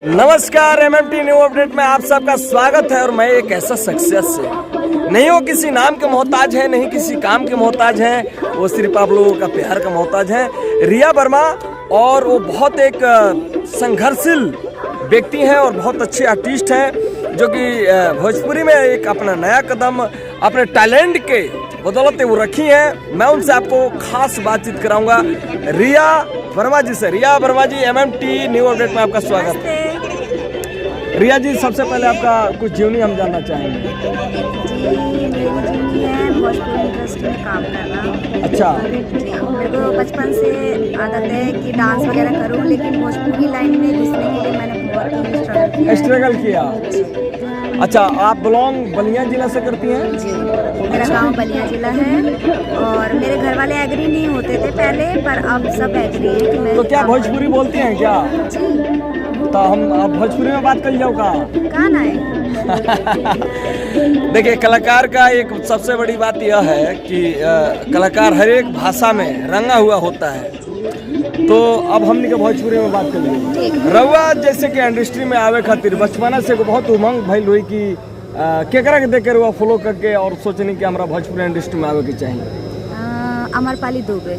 नमस्कार, MMT new update में आप सबका स्वागत है। और मैं एक ऐसा सक्सेस से नहीं वो किसी नाम के मोहताज है, नहीं किसी काम के मोहताज हैं, वो सिर्फ आप लोगों का प्यार का मोहताज है। रिया वर्मा, और वो बहुत एक संघर्षशील व्यक्ति हैं और बहुत अच्छे आर्टिस्ट हैं, जो कि भोजपुरी में एक अपना नया कदम अपने टैलेंट के बदौलत वो रखी हैं। मैं उनसे आपको खास बातचीत कराऊंगा, रिया वर्मा जी से। रिया वर्मा जी, एमएमटी न्यू अपडेट में आपका स्वागत है। रिया जी, सबसे पहले आपका कुछ जीवनी हम जानना चाहेंगे। जी, मेरी जीवनी है भोजपुरी इंडस्ट्री में काम करना। अच्छा। मेरे को बचपन से आदत है कि डांस वगैरह करूं, लेकिन भोजपुरी लाइन में घुसने के लिए मैंने बहुत ही स्ट्रगल किया। अच्छा, आप बिलोंग बलिया जिला से करती हैं? जी, मेरा गांव बलिया जिला है और मेरे घर वाले एग्री नहीं होते थे पहले, पर अब सब एग्री है कि मैं। तो क्या भोजपुरी बोलती हैं क्या? जी। तो हम अब भोजपुरी में बात कर जाओ का? कहाँ ना है। देखिए, कलाकार का एक सबसे बड़ी बात यह है कि कलाकार हर एक भाषा में रंगा हुआ होता है। तो अब हमने के भोजपुरी में बात कर ली। रउआ जैसे कि इंडस्ट्री में आवे खातिर बचपना से को बहुत उमंग भइल हुई कि केकरा के देख के रउआ फॉलो करके और सोचनी कि हमरा भोजपुरी इंडस्ट्री में आवे के चाहिए? अमरपाली दुबे।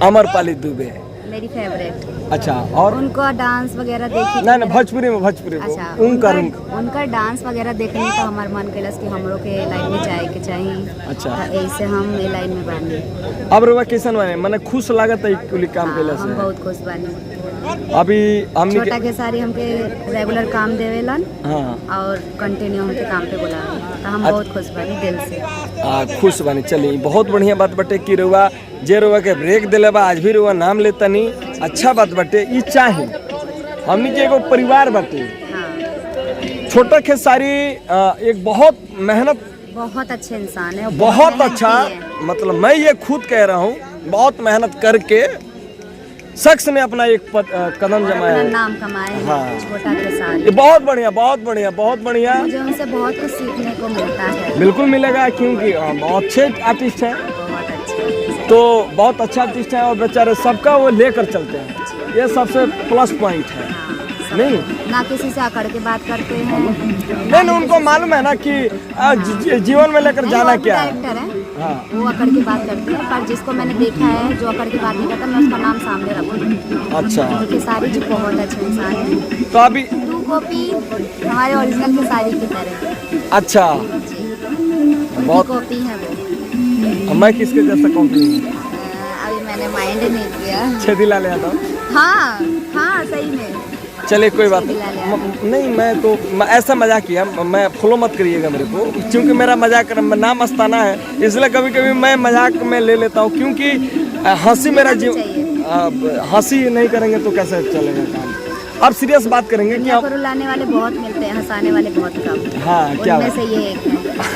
अमरपाली दुबे मेरी फेवरेट। अच्छा, और उनका डांस वगैरह देखी? नहीं, भोजपुरी में अच्छा, उनका डांस वगैरह देखने का हमार मन कैलस कि हम लोग के लाइन में जाए के चाहिए। अच्छा, ऐसे हम ये लाइन में बानी। अब रुआ कैसन बने? मने खुश लागत है कुली काम कैला से? हम बहुत खुश बानी। अभी हमनी छोटा के सारी हमके रेगुलर काम देवेलन। हाँ। और कंटिन्यू हमके काम पे बुलावे, तो हम बहुत खुश बानी दिल से। खुश बानी। चलिए, बहुत बढ़िया बात बटे कि रुआ जे रुआ के ब्रेक दिले बा, आज भी रुआ नाम लेता नहीं, अच्छा बात बटे। ई चाहे हमनी के एगो परिवार बटे। हाँ। छोटा खेसारी एक बहुत मेहनत, बहुत अच्छे इंसान है, बहुत अच्छा, मतलब मैं ये खुद कह रहा हूँ, बहुत मेहनत करके शख्स ने अपना एक कदम जमाया, नाम कमाया। हाँ। छोटा खेसारी, ये बहुत बढ़िया, बहुत बढ़िया, बहुत बढ़िया। मुझे उनसे बहुत कुछ सीखने को मिलता है। बिल्कुल मिलेगा, क्योंकि बहुत अच्छे आर्टिस्ट हैं। बहुत अच्छे, तो बहुत अच्छा आर्टिस्ट हैं और बेचारे सबका वो लेकर चलते हैं, ये सबसे प्लस पॉइंट है। नहीं, ना किसी से अकड़ के बात करते हैं। नहीं, उनको मालूम है ना कि जीवन में लेकर जाना क्या है। डायरेक्टर है, हाँ। वो अकड़ की बात करते हैं, पर जिसको मैंने देखा है जो अकड़ की बात नहीं करता, मैं उसका नाम सामने रखूंगी। अच्छा। खेसारी जी बहुत अच्छे इंसान है। तो अभी टू कॉपी हमारे ओरिजिनल खेसारी की तरह। अच्छा, बहुत कॉपी है वो। मैं किसके जैसा कॉपी हूँ? अभी मैंने माइंड नहीं किया। छेदीलाल ले आता हूँ। हाँ हाँ, सही में। चलिए, कोई बात नहीं। मैं ऐसा मजाक किया, मैं फॉलो मत करिएगा मेरे को, क्योंकि मेरा मजाक नाम मस्ताना है, इसलिए कभी कभी मैं मजाक में ले लेता हूँ, क्योंकि हंसी मेरा हंसी नहीं करेंगे तो कैसे चलेगा काम। अब सीरियस बात करेंगे कि आप रुलाने वाले बहुत मिलते हैं, हंसाने वाले बहुत कम। हाँ, क्या उनमें से ये एक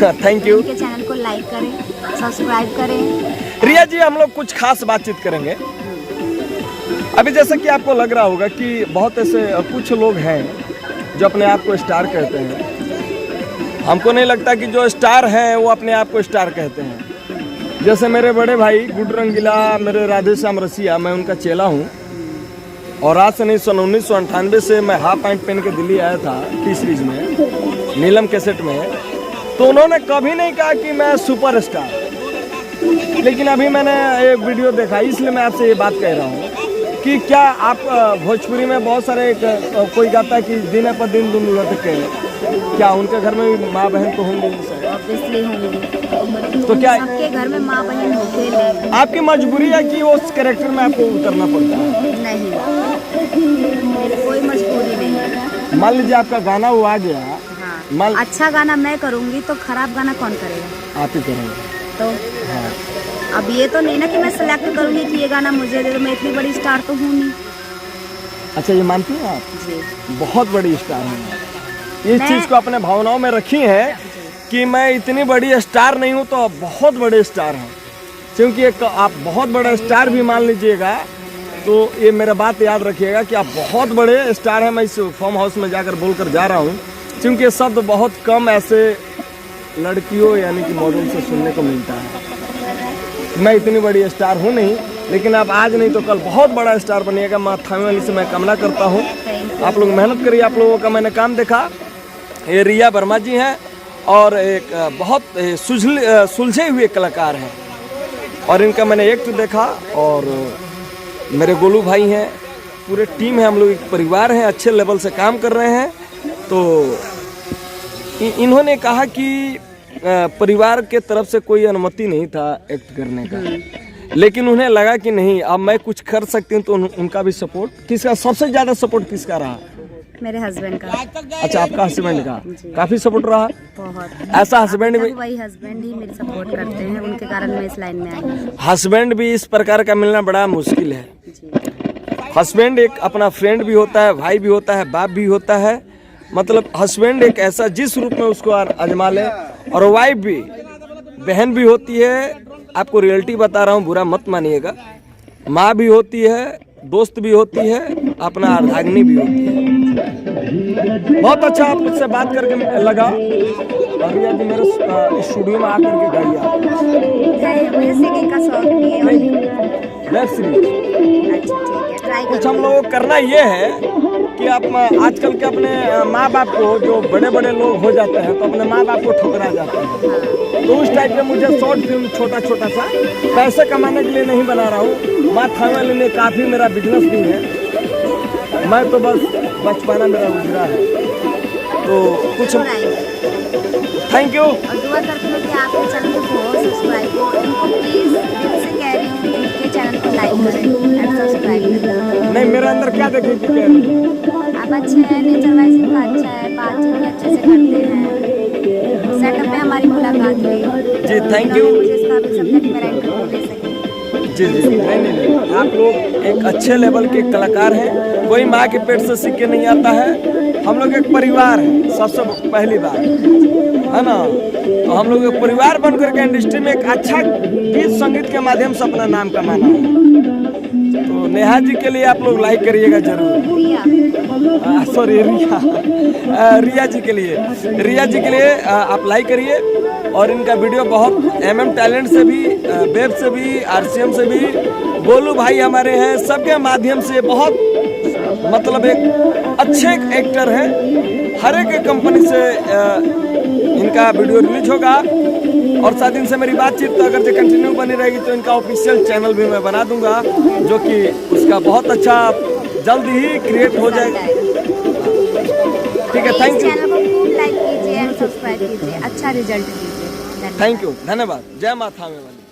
है। Thank you. इनके चैनल को लाइक करें, सब्सक्राइब करें। रिया जी, हम लोग कुछ खास बातचीत करेंगे। अभी जैसा कि आपको लग रहा होगा कि बहुत ऐसे कुछ लोग हैं जो अपने आप को स्टार कहते हैं। हमको नहीं लगता कि जो स्टार हैं वो अपने आप को स्टार कहते हैं। जैसे मेरे बड़े भाई गुड रंगीला, मेरे राधेश्याम रसिया, मैं उनका चेला हूँ, और आज से नहीं, 1998 से मैं हाफ पैंट पहन के दिल्ली आया था टी सीरीज में, नीलम कैसेट में। तो उन्होंने कभी नहीं कहा कि मैं सुपर स्टार। लेकिन अभी मैंने एक वीडियो देखा, इसलिए मैं आपसे ये बात कह रहा हूँ कि क्या आप भोजपुरी में बहुत सारे कोई गाता है कि दिन पर दिन दुन लटके, क्या उनके घर में भी माँ बहन तो होंगे? ऑब्वियसली होंगे। तो क्या सबके घर में माँ बहन होंगे? आपकी मजबूरी है कि उस कैरेक्टर में आपको उतरना पड़ता है? नहीं, कोई मजबूरी नहीं। मान लीजिए आपका गाना वो आ गया। हाँ। अच्छा गाना मैं करूँगी तो खराब गाना कौन करेगा? आप ही करेंगे। तो हाँ। अब ये तो नहीं ना कि मैं सेलेक्ट करूँगी कि ये गाना मुझे दे दो, मैं इतनी बड़ी स्टार तो हूँ नहीं। अच्छा, ये मानती हैं आप? जी। बहुत बड़ी स्टार हैं। इस चीज़ को अपने भावनाओं में रखी है कि मैं इतनी बड़ी स्टार नहीं हूँ, तो बहुत बड़े स्टार हैं। क्योंकि एक आप बहुत बड़ा स्टार भी मान लीजिएगा, तो ये मेरा बात याद रखिएगा कि आप बहुत बड़े स्टार हैं। मैं इस फार्म हाउस में जाकर बोलकर जा रहा हूँ, क्योंकि ये शब्द बहुत कम ऐसे लड़कियों यानी कि मॉडल से सुनने को मिलता है। मैं इतनी बड़ी स्टार हूँ नहीं, लेकिन आप आज नहीं तो कल बहुत बड़ा स्टार बनिएगा। मैं थामे वाली से मैं कामना करता हूँ। आप लोग मेहनत करिए। आप लोगों का मैंने काम देखा। ये रिया वर्मा जी हैं और एक बहुत सुलझे हुए कलाकार हैं और इनका मैंने एक्ट देखा और मेरे गोलू भाई हैं, पूरे टीम है, हम लोग एक परिवार हैं, अच्छे लेवल से काम कर रहे हैं। तो इन्होंने कहा कि परिवार के तरफ से कोई अनुमति नहीं था एक्ट करने का, लेकिन उन्हें लगा कि नहीं अब मैं कुछ कर सकती हूँ, तो उनका भी सपोर्ट। किसका सबसे ज़्यादा सपोर्ट किसका रहा? मेरे हस्बैंड का। अच्छा, आपका हस्बैंड का काफी सपोर्ट रहा। बहुत। ऐसा हस्बैंड भी, वही हस्बैंड ही मेरी सपोर्ट करते हैं, उनके कारण मैं इस लाइन में आई हूँ। हस्बैंड भी इस प्रकार का मिलना बड़ा मुश्किल है। हस्बैंड एक अपना फ्रेंड भी होता है, भाई भी होता है, बाप भी होता है। मतलब हस्बैंड एक ऐसा जिस रूप में उसको आजमा ले, और वाइफ भी बहन भी होती है। आपको रियलिटी बता रहा हूँ, बुरा मत मानिएगा। माँ भी होती है, दोस्त भी होती है, अपना अर्धांगिनी भी होती है। बहुत अच्छा आप मुझसे बात करके लगा। और रिया जी मेरे स्टूडियो में आकर के गाइए आप। मुझे सिंगिंग का शौक नहीं है। Web series. अच्छा ठीक है, ट्राई कुछ हम लोगों को करना ये है कि आप आजकल के अपने माँ बाप को, जो बड़े बड़े लोग हो जाते हैं तो अपने माँ बाप को ठुकरा जाते हैं, तो उस टाइप के मुझे शॉर्ट फिल्म छोटा छोटा सा पैसे कमाने के लिए नहीं बना रहा हूँ। माँ थाने में काफ़ी मेरा बिजनेस भी है, मैं तो बस बचपना मेरा गुजरा है। तो कुछ थैंक यू। और दुआ करती हूँ कि आपके चैनल को बहुत सब्सक्राइब हो। इनको प्लीज़ दिल से कह रही हूँ इनके चैनल को लाइक करें और सब्सक्राइब करें। नहीं, मेरे अंदर क्या देखें कि कह रही हूँ? आप अच्छे हैं, नेचर वाइज इनका अच्छा है, बातचीत भी अच्छे से करते हैं। सेटअप में हमारी मुलाकात हुई जी, थैंक यू। मुझे इसका भी सब्जेक्ट मेरा इंटरव्यू ले सके। जी जी, नहीं, आप लोग एक अच्छे लेवल के कलाकार हैं। कोई माँ के पेट से सीख के नहीं आता है। हम लोग एक परिवार है, सबसे पहली बात है ना। तो हम लोग एक परिवार बन करके इंडस्ट्री में एक अच्छा गीत संगीत के माध्यम से अपना नाम कमाना है। तो नेहा जी के लिए आप लोग लाइक करिएगा जरूर। सॉरी, रिया जी के लिए आप लाइक करिए। और इनका वीडियो बहुत MM टैलेंट से भी, वेब से भी, RCM से भी, गोलू भाई हमारे हैं, सबके माध्यम से बहुत मतलब एक अच्छे एक्टर हैं। हर एक कंपनी से इनका वीडियो रिलीज होगा। और साथ इनसे मेरी बातचीत तो अगर जो कंटिन्यू बनी रहेगी तो इनका ऑफिशियल चैनल भी मैं बना दूंगा, जो कि उसका बहुत अच्छा जल्द ही क्रिएट हो जाएगा। ठीक है, थैंक यू। चैनल को खूब लाइक कीजिए एंड सब्सक्राइब कीजिए, अच्छा रिजल्ट दीजिए। थैंक यू, धन्यवाद। जय माता में वाली।